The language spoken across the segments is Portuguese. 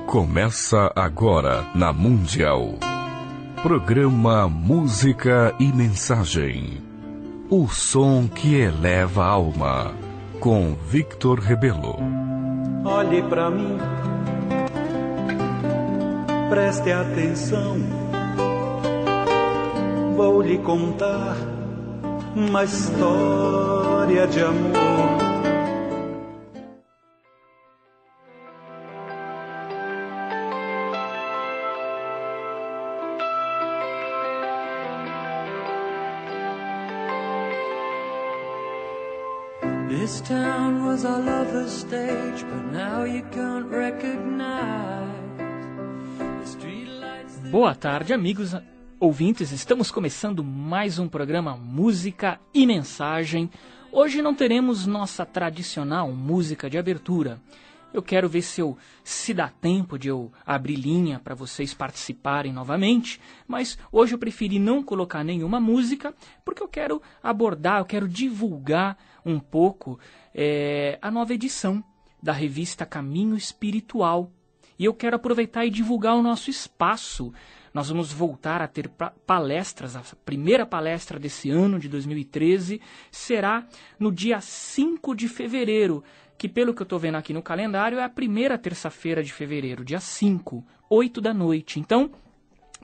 Começa agora na Mundial. Programa Música e Mensagem. O som que eleva a alma. Com Victor Rebelo. Olhe pra mim, preste atenção. Vou lhe contar uma história de amor. This town was our lover's stage, but now you can't recognize the streetlights. Boa tarde, amigos ouvintes. Estamos começando mais um programa Música e Mensagem. Hoje não teremos nossa tradicional música de abertura. Eu quero ver se dá tempo de eu abrir linha para vocês participarem novamente, mas hoje eu preferi não colocar nenhuma música, porque eu quero divulgar um pouco a nova edição da revista Caminho Espiritual. E eu quero aproveitar e divulgar o nosso espaço. Nós vamos voltar a ter palestras. A primeira palestra desse ano, de 2013, será no dia 5 de fevereiro, que pelo que eu estou vendo aqui no calendário é a primeira terça-feira de fevereiro, dia 5, 8 da noite. Então,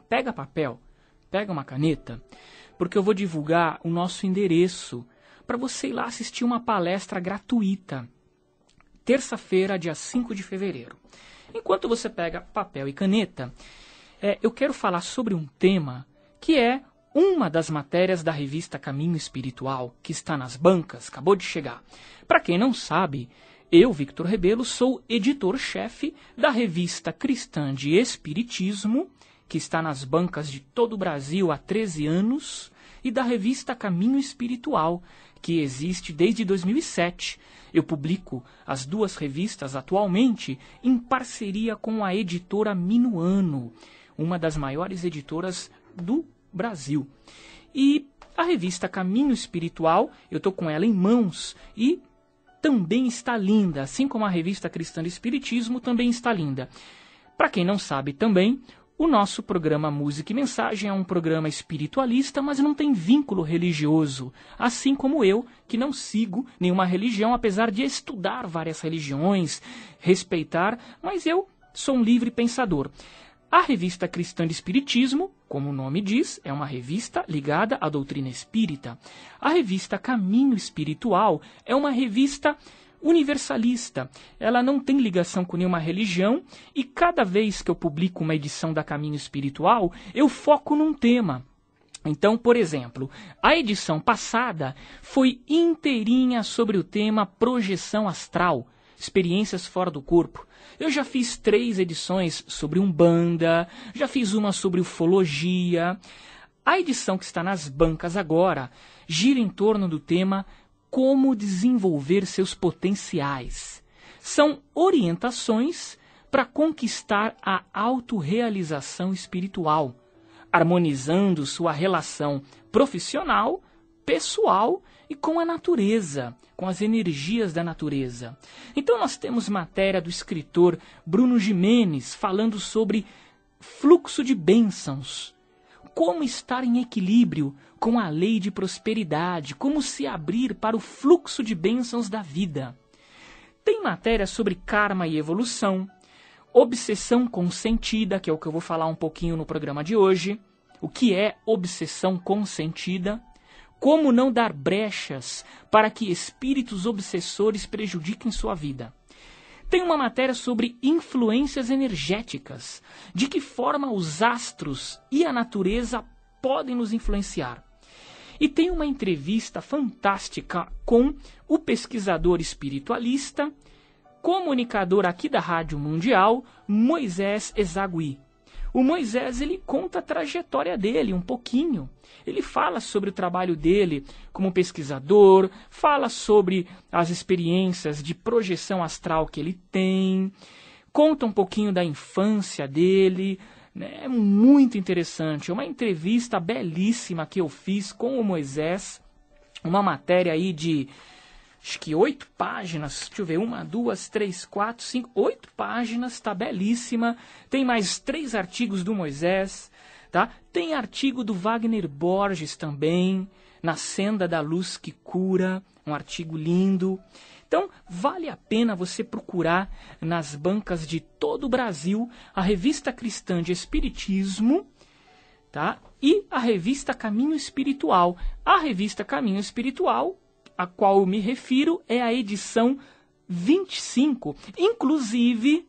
pega papel, pega uma caneta, porque eu vou divulgar o nosso endereço para você ir lá assistir uma palestra gratuita. Terça-feira, dia 5 de fevereiro. Enquanto você pega papel e caneta, eu quero falar sobre um tema que é uma das matérias da revista Caminho Espiritual, que está nas bancas, acabou de chegar. Para quem não sabe, eu, Victor Rebelo, sou editor-chefe da revista Cristã de Espiritismo, que está nas bancas de todo o Brasil há 13 anos, e da revista Caminho Espiritual, que existe desde 2007. Eu publico as duas revistas atualmente em parceria com a editora Minuano, uma das maiores editoras do Brasil. E a revista Caminho Espiritual, eu estou com ela em mãos e também está linda, assim como a revista Cristã de Espiritismo também está linda. Para quem não sabe também, o nosso programa Música e Mensagem é um programa espiritualista, mas não tem vínculo religioso, assim como eu, que não sigo nenhuma religião, apesar de estudar várias religiões, respeitar, mas eu sou um livre pensador. A revista Cristã de Espiritismo, como o nome diz, é uma revista ligada à doutrina espírita. A revista Caminho Espiritual é uma revista universalista. Ela não tem ligação com nenhuma religião e cada vez que eu publico uma edição da Caminho Espiritual, eu foco num tema. Então, por exemplo, a edição passada foi inteirinha sobre o tema projeção astral, experiências fora do corpo. Eu já fiz 3 edições sobre Umbanda, já fiz uma sobre ufologia. A edição que está nas bancas agora gira em torno do tema como desenvolver seus potenciais. São orientações para conquistar a autorrealização espiritual, harmonizando sua relação profissional, pessoal e com a natureza, com as energias da natureza. Então nós temos matéria do escritor Bruno Gimenez falando sobre fluxo de bênçãos, como estar em equilíbrio com a lei de prosperidade, como se abrir para o fluxo de bênçãos da vida. Tem matéria sobre karma e evolução, obsessão consentida, que é o que eu vou falar um pouquinho no programa de hoje, o que é obsessão consentida, como não dar brechas para que espíritos obsessores prejudiquem sua vida. Tem uma matéria sobre influências energéticas, de que forma os astros e a natureza podem nos influenciar. E tem uma entrevista fantástica com o pesquisador espiritualista, comunicador aqui da Rádio Mundial, Moisés Ezagui. O Moisés, ele conta a trajetória dele um pouquinho. Ele fala sobre o trabalho dele como pesquisador, fala sobre as experiências de projeção astral que ele tem, conta um pouquinho da infância dele. É muito interessante. É uma entrevista belíssima que eu fiz com o Moisés, uma matéria aí de acho que 8 páginas, deixa eu ver, 1, 2, 3, 4, 5, 8 páginas, tá belíssima. Tem mais 3 artigos do Moisés, tá? Tem artigo do Wagner Borges também, Na Senda da Luz que Cura, um artigo lindo. Então, vale a pena você procurar nas bancas de todo o Brasil a Revista Cristã de Espiritismo, tá? E a Revista Caminho Espiritual. A Revista Caminho Espiritual, a qual eu me refiro, é a edição 25. Inclusive,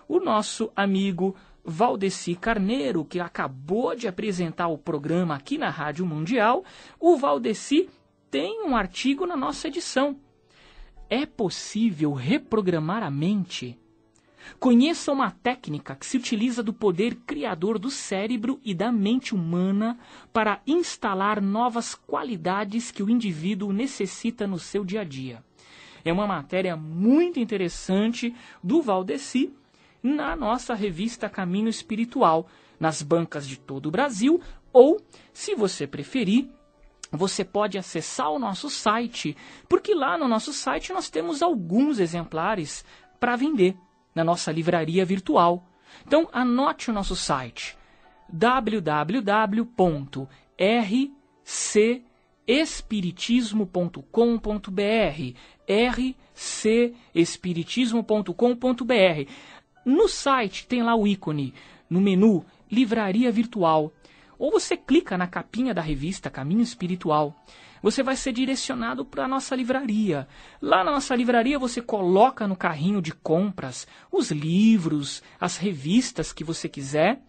o nosso amigo Valdeci Carneiro, que acabou de apresentar o programa aqui na Rádio Mundial, o Valdeci tem um artigo na nossa edição. É possível reprogramar a mente? Conheça uma técnica que se utiliza do poder criador do cérebro e da mente humana para instalar novas qualidades que o indivíduo necessita no seu dia a dia. É uma matéria muito interessante do Valdeci na nossa revista Caminho Espiritual, nas bancas de todo o Brasil, ou, se você preferir, você pode acessar o nosso site, porque lá no nosso site nós temos alguns exemplares para vender na nossa livraria virtual. Então, anote o nosso site, rcespiritismo.com.br, rcespiritismo.com.br. No site tem lá o ícone, no menu Livraria Virtual. Ou você clica na capinha da revista Caminho Espiritual. Você vai ser direcionado para a nossa livraria. Lá na nossa livraria você coloca no carrinho de compras os livros, as revistas que você quiser.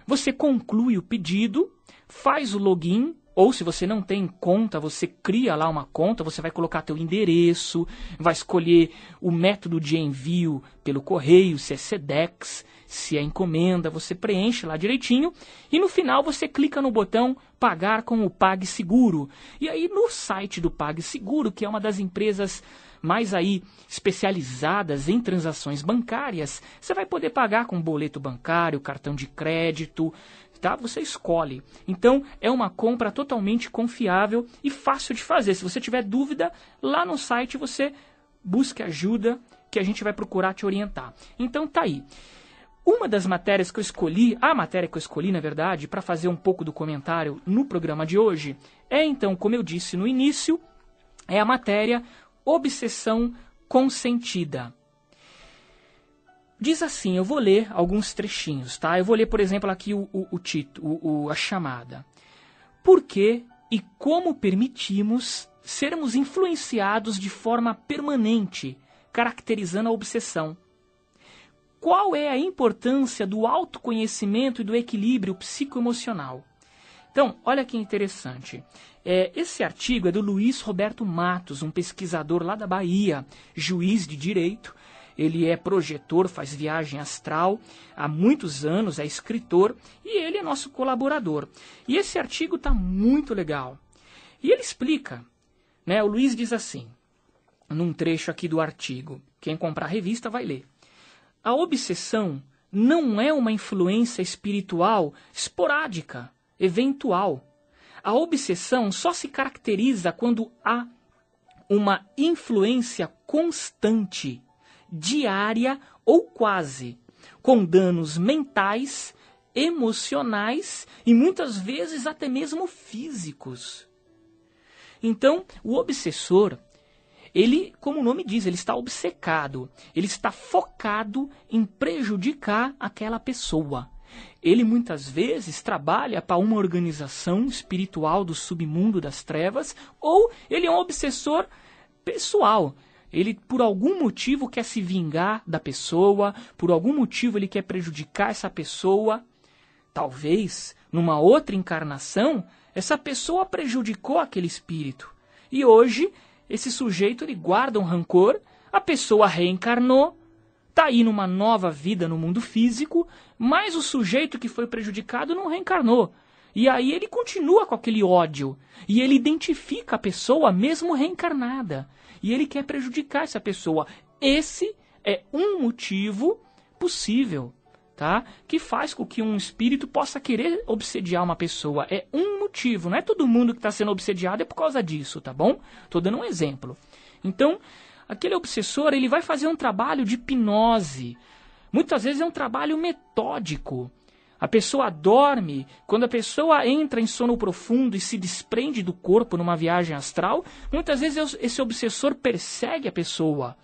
Você conclui o pedido, faz o login, ou se você não tem conta, você cria lá uma conta, você vai colocar teu endereço, vai escolher o método de envio pelo correio, se é Sedex, se é encomenda, você preenche lá direitinho e no final você clica no botão pagar com o PagSeguro. E aí no site do PagSeguro, que é uma das empresas mais aí especializadas em transações bancárias, você vai poder pagar com boleto bancário, cartão de crédito, tá? Você escolhe. Então é uma compra totalmente confiável e fácil de fazer. Se você tiver dúvida, lá no site você busque ajuda que a gente vai procurar te orientar. Então tá aí. Uma das matérias que eu escolhi, a matéria que eu escolhi, na verdade, para fazer um pouco do comentário no programa de hoje, é então, como eu disse no início, é a matéria Obsessão Consentida. Diz assim, eu vou ler alguns trechinhos, tá? Eu vou ler, por exemplo, aqui o título, a chamada. Por que e como permitimos sermos influenciados de forma permanente, caracterizando a obsessão? Qual é a importância do autoconhecimento e do equilíbrio psicoemocional? Então, olha que interessante. Esse artigo é do Luiz Roberto Matos, um pesquisador lá da Bahia, juiz de direito. Ele é projetor, faz viagem astral há muitos anos, é escritor e ele é nosso colaborador. E esse artigo está muito legal. E ele explica, né? O Luiz diz assim, num trecho aqui do artigo, quem comprar a revista vai ler. A obsessão não é uma influência espiritual esporádica, eventual. A obsessão só se caracteriza quando há uma influência constante, diária ou quase, com danos mentais, emocionais e muitas vezes até mesmo físicos. Então, o obsessor, ele, como o nome diz, ele está obcecado, ele está focado em prejudicar aquela pessoa. Ele muitas vezes trabalha para uma organização espiritual do submundo das trevas, ou ele é um obsessor pessoal. Ele, por algum motivo, quer se vingar da pessoa, por algum motivo ele quer prejudicar essa pessoa. Talvez, numa outra encarnação, essa pessoa prejudicou aquele espírito. E hoje, esse sujeito ele guarda um rancor, a pessoa reencarnou, está aí numa nova vida no mundo físico, mas o sujeito que foi prejudicado não reencarnou. E aí ele continua com aquele ódio. E ele identifica a pessoa mesmo reencarnada. E ele quer prejudicar essa pessoa. Esse é um motivo possível, tá? Que faz com que um espírito possa querer obsediar uma pessoa. É um motivo, não é todo mundo que está sendo obsediado é por causa disso, tá bom? Estou dando um exemplo. Então, aquele obsessor, ele vai fazer um trabalho de hipnose. Muitas vezes é um trabalho metódico. A pessoa dorme, quando a pessoa entra em sono profundo e se desprende do corpo numa viagem astral, muitas vezes esse obsessor persegue a pessoa.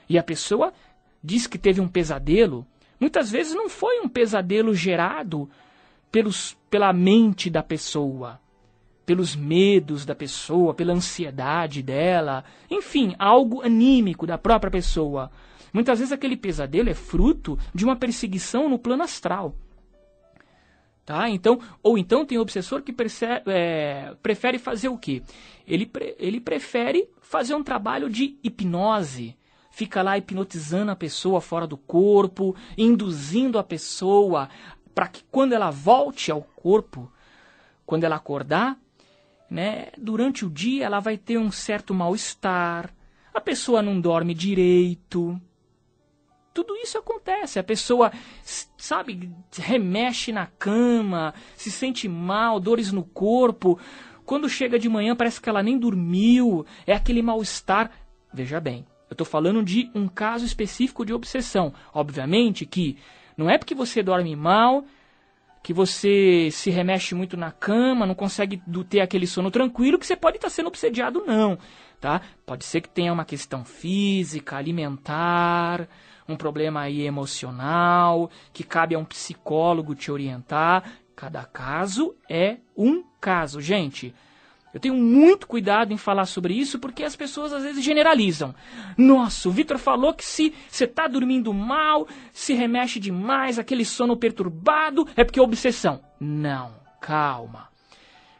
E a pessoa diz que teve um pesadelo. Muitas vezes não foi um pesadelo gerado pela mente da pessoa, pelos medos da pessoa, pela ansiedade dela, enfim, algo anímico da própria pessoa. Muitas vezes aquele pesadelo é fruto de uma perseguição no plano astral. Tá? Então, ou então tem obsessor que prefere fazer o quê? Ele prefere fazer um trabalho de hipnose. Fica lá hipnotizando a pessoa fora do corpo, induzindo a pessoa para que quando ela volte ao corpo, quando ela acordar, né, durante o dia ela vai ter um certo mal-estar, a pessoa não dorme direito. Tudo isso acontece, a pessoa, sabe, remexe na cama, se sente mal, dores no corpo. Quando chega de manhã parece que ela nem dormiu, é aquele mal-estar. Veja bem, eu estou falando de um caso específico de obsessão. Obviamente que não é porque você dorme mal, que você se remexe muito na cama, não consegue ter aquele sono tranquilo, que você pode estar sendo obsediado, não. Tá? Pode ser que tenha uma questão física, alimentar, um problema aí emocional, que cabe a um psicólogo te orientar. Cada caso é um caso, gente. Eu tenho muito cuidado em falar sobre isso porque as pessoas às vezes generalizam. Nossa, o Vitor falou que se você está dormindo mal, se remexe demais, aquele sono perturbado, é porque é obsessão. Não, calma.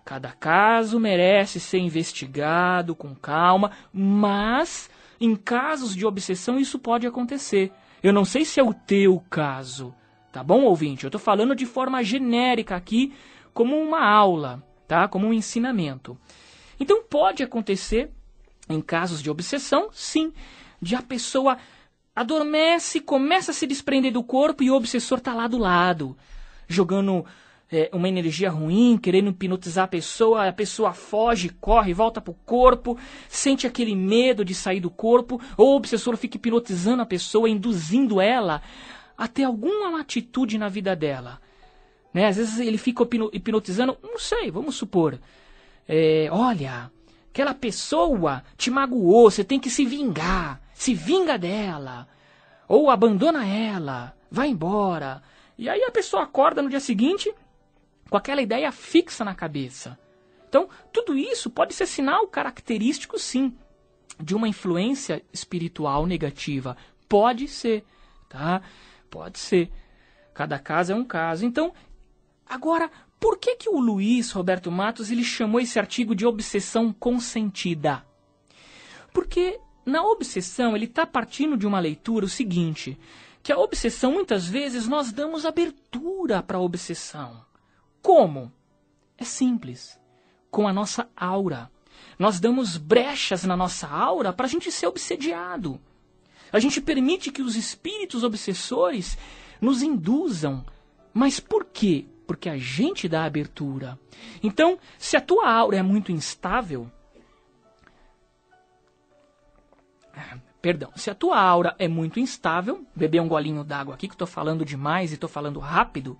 Cada caso merece ser investigado com calma, mas em casos de obsessão isso pode acontecer. Eu não sei se é o teu caso, tá bom, ouvinte? Eu estou falando de forma genérica aqui, como uma aula, tá? Como um ensinamento. Então pode acontecer, em casos de obsessão, sim, de a pessoa adormece, começa a se desprender do corpo e o obsessor está lá do lado, jogando uma energia ruim, querendo hipnotizar a pessoa foge, corre, volta para o corpo, sente aquele medo de sair do corpo, ou o obsessor fica hipnotizando a pessoa, induzindo ela a ter alguma atitude na vida dela. Né? Às vezes ele fica hipnotizando, não sei, vamos supor, olha, aquela pessoa te magoou, você tem que se vingar, se vinga dela, ou abandona ela, vai embora. E aí a pessoa acorda no dia seguinte com aquela ideia fixa na cabeça. Então, tudo isso pode ser sinal característico, sim, de uma influência espiritual negativa. Pode ser, tá? Pode ser. Cada caso é um caso. Então, agora, por que o Luiz Roberto Matos ele chamou esse artigo de obsessão consentida? Porque na obsessão ele está partindo de uma leitura o seguinte, que a obsessão, muitas vezes, nós damos abertura para a obsessão. Como? É simples. Com a nossa aura. Nós damos brechas na nossa aura para a gente ser obsediado. A gente permite que os espíritos obsessores nos induzam. Mas por quê? Porque a gente dá abertura. Então, se a tua aura é muito instável... se a tua aura é muito instável... Beber um golinho d'água aqui, que estou falando demais e estou falando rápido...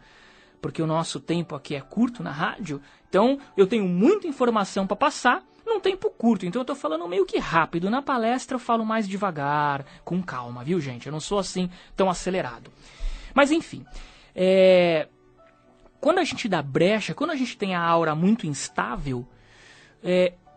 porque o nosso tempo aqui é curto na rádio, então eu tenho muita informação para passar num tempo curto, então eu estou falando meio que rápido. Na palestra eu falo mais devagar, com calma, viu, gente? Eu não sou assim tão acelerado. Mas enfim, quando a gente dá brecha, quando a gente tem a aura muito instável,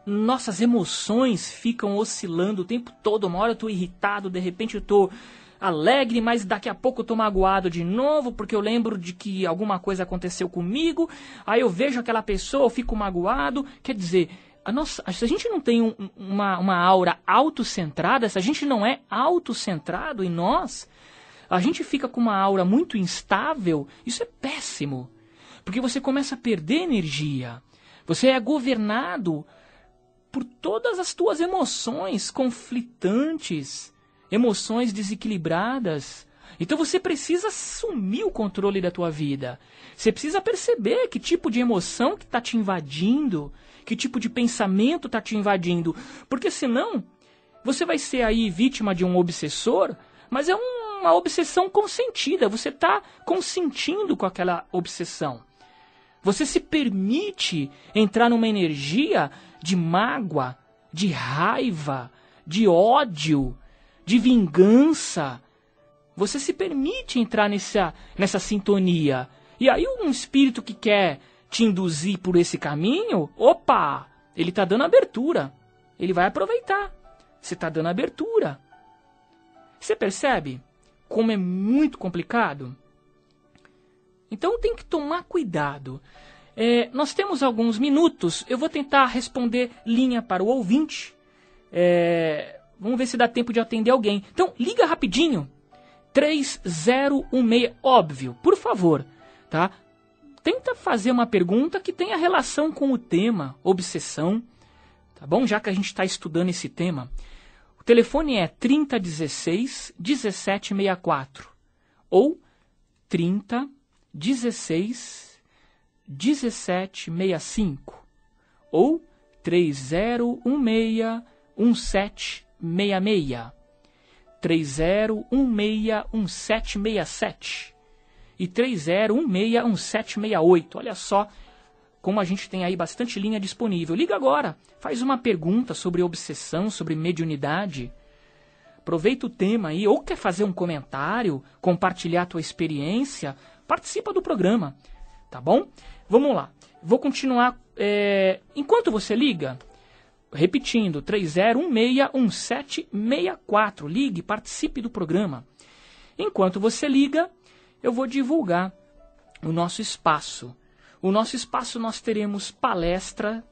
nossas emoções ficam oscilando o tempo todo. Uma hora eu estou irritado, de repente eu estou alegre, mas daqui a pouco eu tô magoado de novo, porque eu lembro de que alguma coisa aconteceu comigo, aí eu vejo aquela pessoa, eu fico magoado. Quer dizer, se a gente não tem uma aura autocentrada, se a gente não é autocentrado em nós, a gente fica com uma aura muito instável, isso é péssimo, porque você começa a perder energia, você é governado por todas as tuas emoções conflitantes, emoções desequilibradas. Então você precisa assumir o controle da tua vida. Você precisa perceber que tipo de emoção que está te invadindo, que tipo de pensamento está te invadindo. Porque senão você vai ser aí vítima de um obsessor, mas é uma obsessão consentida. Você está consentindo com aquela obsessão. Você se permite entrar numa energia de mágoa, de raiva, de ódio, de vingança. Você se permite entrar nessa sintonia. E aí um espírito que quer te induzir por esse caminho, opa, ele está dando abertura. Ele vai aproveitar. Você está dando abertura. Você percebe como é muito complicado? Então tem que tomar cuidado. Nós temos alguns minutos. Eu vou tentar responder linha para o ouvinte. Vamos ver se dá tempo de atender alguém. Então liga rapidinho. 3016, óbvio, por favor, tá? Tenta fazer uma pergunta que tenha relação com o tema, obsessão, tá bom? Já que a gente está estudando esse tema. O telefone é 3016-1764 ou 3016-1765 ou 3016-1766. 3016-1767 e 3016-1768. Olha só como a gente tem aí bastante linha disponível. Liga agora, faz uma pergunta sobre obsessão, sobre mediunidade. Aproveita o tema aí, ou quer fazer um comentário, compartilhar a tua experiência, participa do programa, tá bom? Vamos lá, vou continuar. Enquanto você liga, repetindo, 3016-1764. Ligue, participe do programa. Enquanto você liga, eu vou divulgar o nosso espaço. O nosso espaço nós teremos palestra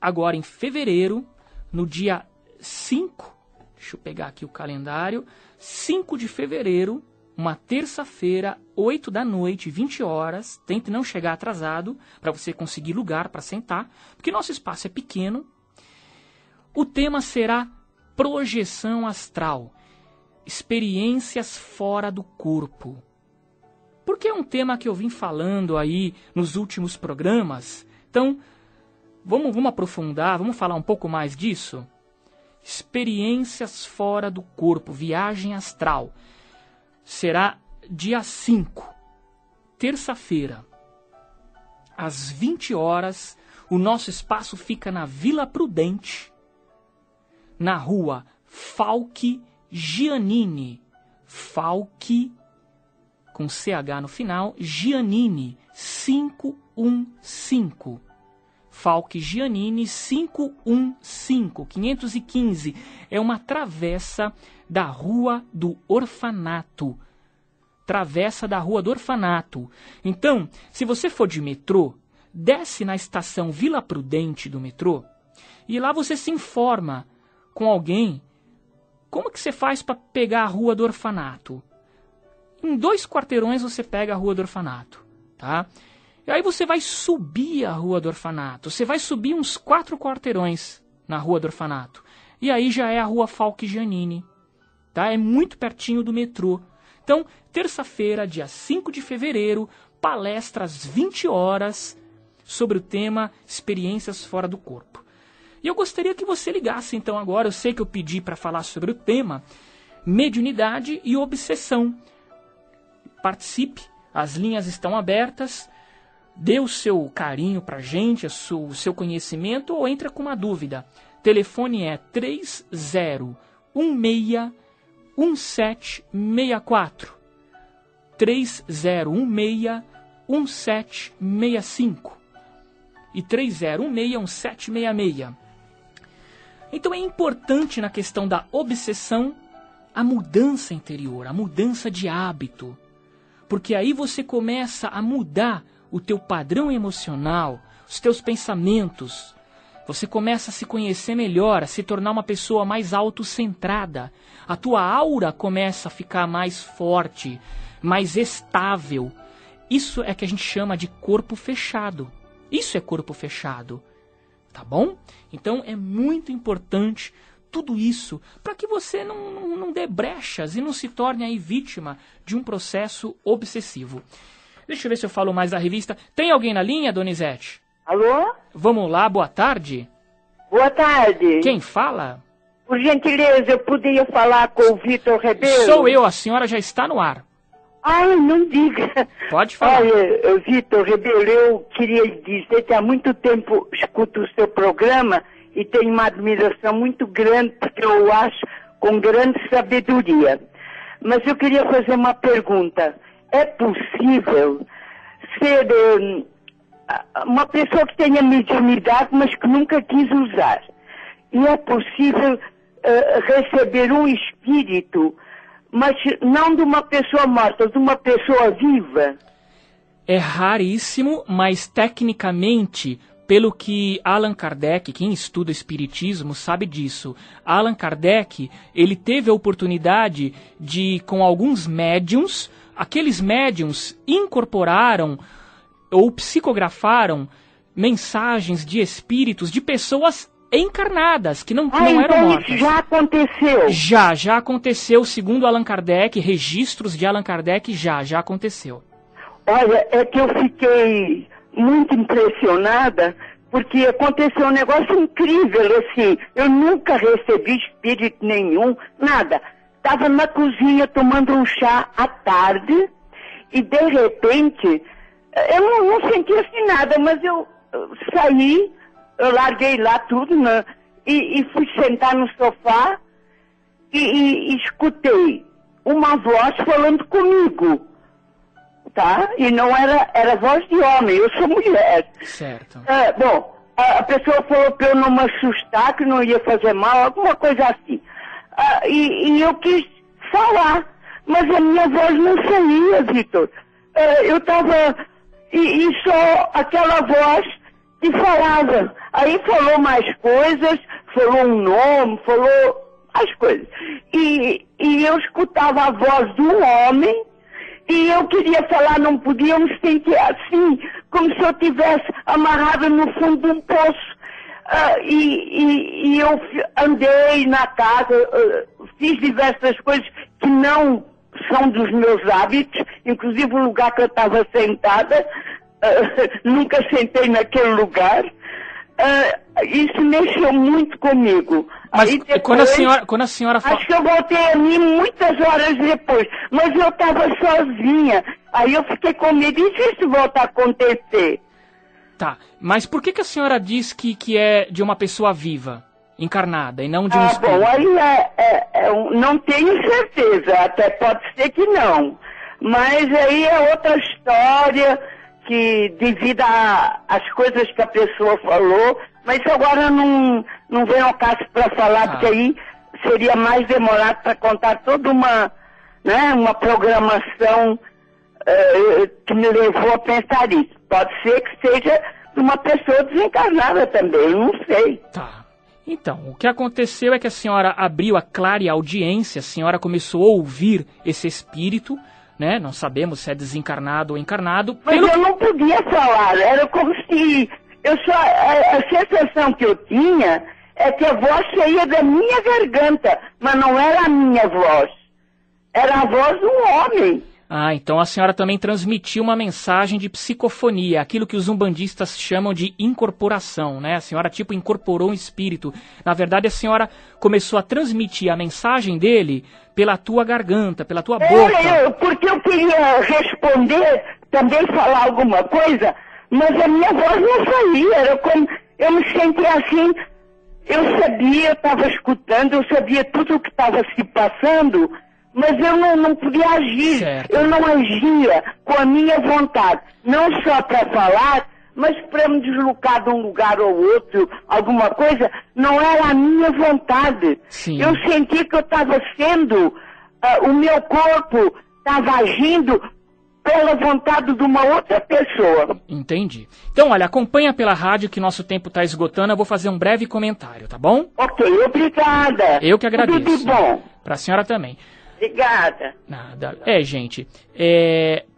agora em fevereiro, no dia 5, deixa eu pegar aqui o calendário, 5 de fevereiro, uma terça-feira, 8 da noite, 20 horas. Tente não chegar atrasado para você conseguir lugar para sentar, porque nosso espaço é pequeno. O tema será projeção astral, experiências fora do corpo. Porque é um tema que eu vim falando aí nos últimos programas. Então, vamos aprofundar, vamos falar um pouco mais disso? Experiências fora do corpo, viagem astral. Será dia 5, terça-feira, às 20 horas. O nosso espaço fica na Vila Prudente, na rua Falque Giannini. Falque, com CH no final, Giannini, 515. Falque Giannini, 515, 515. É uma travessa da Rua do Orfanato. Travessa da Rua do Orfanato. Então, se você for de metrô, desce na estação Vila Prudente do metrô e lá você se informa com alguém como que você faz para pegar a Rua do Orfanato. Em 2 quarteirões você pega a Rua do Orfanato, tá? E aí você vai subir a Rua do Orfanato. Você vai subir uns 4 quarteirões na Rua do Orfanato. E aí já é a Rua Falque Giannini. Tá? É muito pertinho do metrô. Então, terça-feira, dia 5 de fevereiro, palestra às 20 horas sobre o tema Experiências Fora do Corpo. E eu gostaria que você ligasse então agora. Eu sei que eu pedi para falar sobre o tema mediunidade e obsessão. Participe, as linhas estão abertas. Dê o seu carinho pra gente, o seu conhecimento, ou entra com uma dúvida. Telefone é 3016-1764. 3016-1765. E 3016-1766. Então é importante na questão da obsessão a mudança interior, a mudança de hábito. Porque aí você começa a mudar o teu padrão emocional, os teus pensamentos. Você começa a se conhecer melhor, a se tornar uma pessoa mais autocentrada. A tua aura começa a ficar mais forte, mais estável. Isso é que a gente chama de corpo fechado. Isso é corpo fechado. Tá bom? Então é muito importante tudo isso para que você não dê brechas e não se torne aí vítima de um processo obsessivo. Deixa eu ver se eu falo mais da revista. Tem alguém na linha, Donizete? Alô? Vamos lá, boa tarde. Boa tarde. Quem fala? Por gentileza, eu poderia falar com o Vitor Rebelo? Sou eu, a senhora já está no ar. Ai, não diga. Pode falar. Olha, Vitor Rebelo, eu queria lhe dizer que há muito tempo escuto o seu programa e tenho uma admiração muito grande, porque eu o acho com grande sabedoria. Mas eu queria fazer uma pergunta. É possível ser uma pessoa que tenha mediunidade, mas que nunca quis usar? E é possível receber um espírito, mas não de uma pessoa morta, de uma pessoa viva? É raríssimo, mas tecnicamente, pelo que Allan Kardec, quem estuda espiritismo, sabe disso. Allan Kardec, ele teve a oportunidade de, com alguns médiums, aqueles médiums incorporaram ou psicografaram mensagens de espíritos de pessoas encarnadas, que não eram então mortas. Isso já aconteceu? Já aconteceu, segundo Allan Kardec, registros de Allan Kardec, já aconteceu. Olha, é que eu fiquei muito impressionada, porque aconteceu um negócio incrível, assim. Eu nunca recebi espírito nenhum, nada. Estava na cozinha tomando um chá à tarde e, de repente, eu não senti assim nada, mas eu saí, eu larguei lá tudo, né, e fui sentar no sofá e escutei uma voz falando comigo. Tá? E não era voz de homem, eu sou mulher. Certo. Bom, a pessoa falou para eu não me assustar, que não ia fazer mal, alguma coisa assim. E eu quis falar, mas a minha voz não saía, Vitor. Eu estava... E só aquela voz que falava. Aí falou mais coisas, falou um nome, falou as coisas. E eu escutava a voz de um homem, e eu queria falar, não podia, eu me sentia assim, como se eu tivesse amarrado no fundo de um poço. E eu andei na casa, fiz diversas coisas que não são dos meus hábitos, inclusive o lugar que eu estava sentada, nunca sentei naquele lugar. Isso mexeu muito comigo. Mas aí depois, quando a senhora fala... Acho que eu voltei a mim muitas horas depois, mas eu estava sozinha. Aí eu fiquei com medo, e se isso volta a acontecer? Tá, mas por que a senhora diz que é de uma pessoa viva, encarnada, e não de um espírito? Bom, aí não tenho certeza, até pode ser que não. Mas aí é outra história, que devido às coisas que a pessoa falou, mas isso agora não vem ao caso para falar, porque aí seria mais demorado para contar toda uma programação que me levou a pensar isso. Pode ser que seja de uma pessoa desencarnada também, eu não sei. Tá. Então, o que aconteceu é que a senhora abriu a clareaudiência, a senhora começou a ouvir esse espírito, né? Não sabemos se é desencarnado ou encarnado. Mas eu não podia falar, era como se... a sensação que eu tinha é que a voz saía da minha garganta, mas não era a minha voz. Era a voz de um homem. Ah, então a senhora também transmitiu uma mensagem de psicofonia, aquilo que os umbandistas chamam de incorporação, né? A senhora tipo incorporou um espírito. Na verdade, a senhora começou a transmitir a mensagem dele pela tua garganta, pela tua boca. Porque eu queria responder, também falar alguma coisa, mas a minha voz não saía. Era como eu me sentia assim. Eu sabia, eu estava escutando, eu sabia tudo o que estava se passando, mas eu não podia agir. Certo. Eu não agia com a minha vontade, não só para falar, mas para me deslocar de um lugar ou outro, alguma coisa, não era a minha vontade. Sim. Eu sentia que eu estava sendo, o meu corpo estava agindo pela vontade de uma outra pessoa. Entendi. Então, olha, acompanha pela rádio que nosso tempo está esgotando, eu vou fazer um breve comentário, tá bom? Ok, obrigada. Eu que agradeço. Tudo de bom. Para a senhora também. Obrigada. Nada. Gente,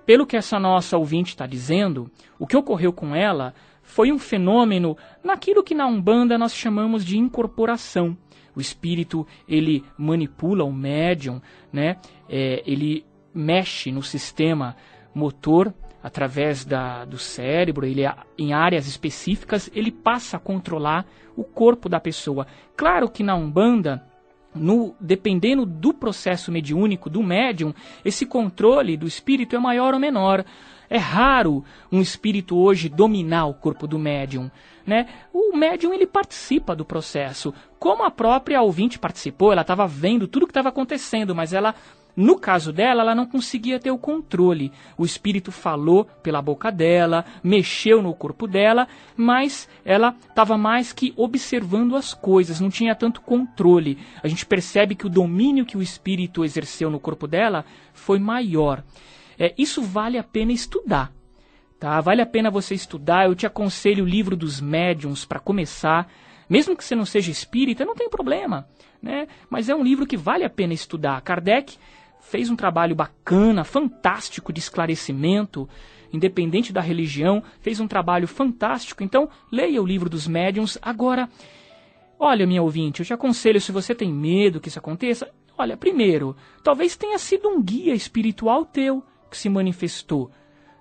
pelo que essa nossa ouvinte está dizendo, o que ocorreu com ela foi um fenômeno naquilo que na Umbanda nós chamamos de incorporação. O espírito, ele manipula o médium, né? Ele mexe no sistema motor através do cérebro, ele, em áreas específicas, ele passa a controlar o corpo da pessoa. Claro que na Umbanda, dependendo do processo mediúnico do médium, esse controle do espírito é maior ou menor. É raro um espírito hoje dominar o corpo do médium, né? O médium, ele participa do processo. Como a própria ouvinte participou, ela estava vendo tudo o que estava acontecendo, mas ela, no caso dela, ela não conseguia ter o controle. O espírito falou pela boca dela, mexeu no corpo dela, mas ela estava mais que observando as coisas, não tinha tanto controle. A gente percebe que o domínio que o espírito exerceu no corpo dela foi maior. Isso vale a pena estudar, tá? Vale a pena você estudar. Eu te aconselho o livro dos médiuns para começar. Mesmo que você não seja espírita, não tem problema, né? Mas é um livro que vale a pena estudar. Kardec fez um trabalho bacana, fantástico de esclarecimento, independente da religião, fez um trabalho fantástico. Então, leia o livro dos médiuns. Agora, olha, minha ouvinte, eu te aconselho, se você tem medo que isso aconteça, olha, primeiro, talvez tenha sido um guia espiritual teu que se manifestou,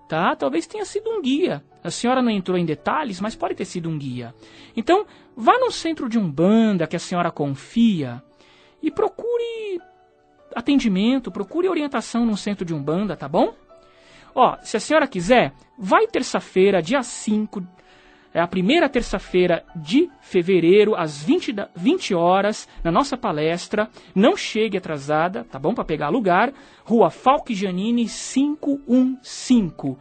tá? Talvez tenha sido um guia. A senhora não entrou em detalhes, mas pode ter sido um guia. Então, vá num centro de Umbanda que a senhora confia e procure atendimento, procure orientação num centro de Umbanda, tá bom? Ó, se a senhora quiser, vai terça-feira, dia 5, é a primeira terça-feira de fevereiro, às 20 horas, na nossa palestra. Não chegue atrasada, tá bom? Para pegar lugar. Rua Falque Giannini, 515,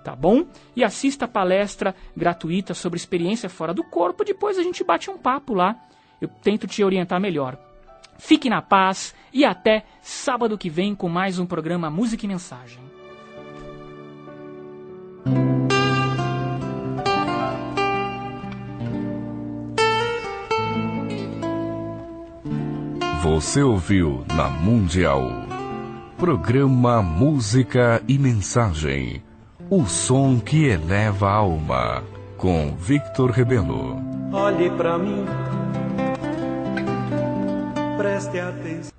tá bom? E assista a palestra gratuita sobre experiência fora do corpo. Depois a gente bate um papo lá. Eu tento te orientar melhor. Fique na paz e até sábado que vem com mais um programa Música e Mensagem. Você ouviu na Mundial, programa Música e Mensagem, o som que eleva a alma, com Victor Rebelo. Olhe pra mim, preste atenção.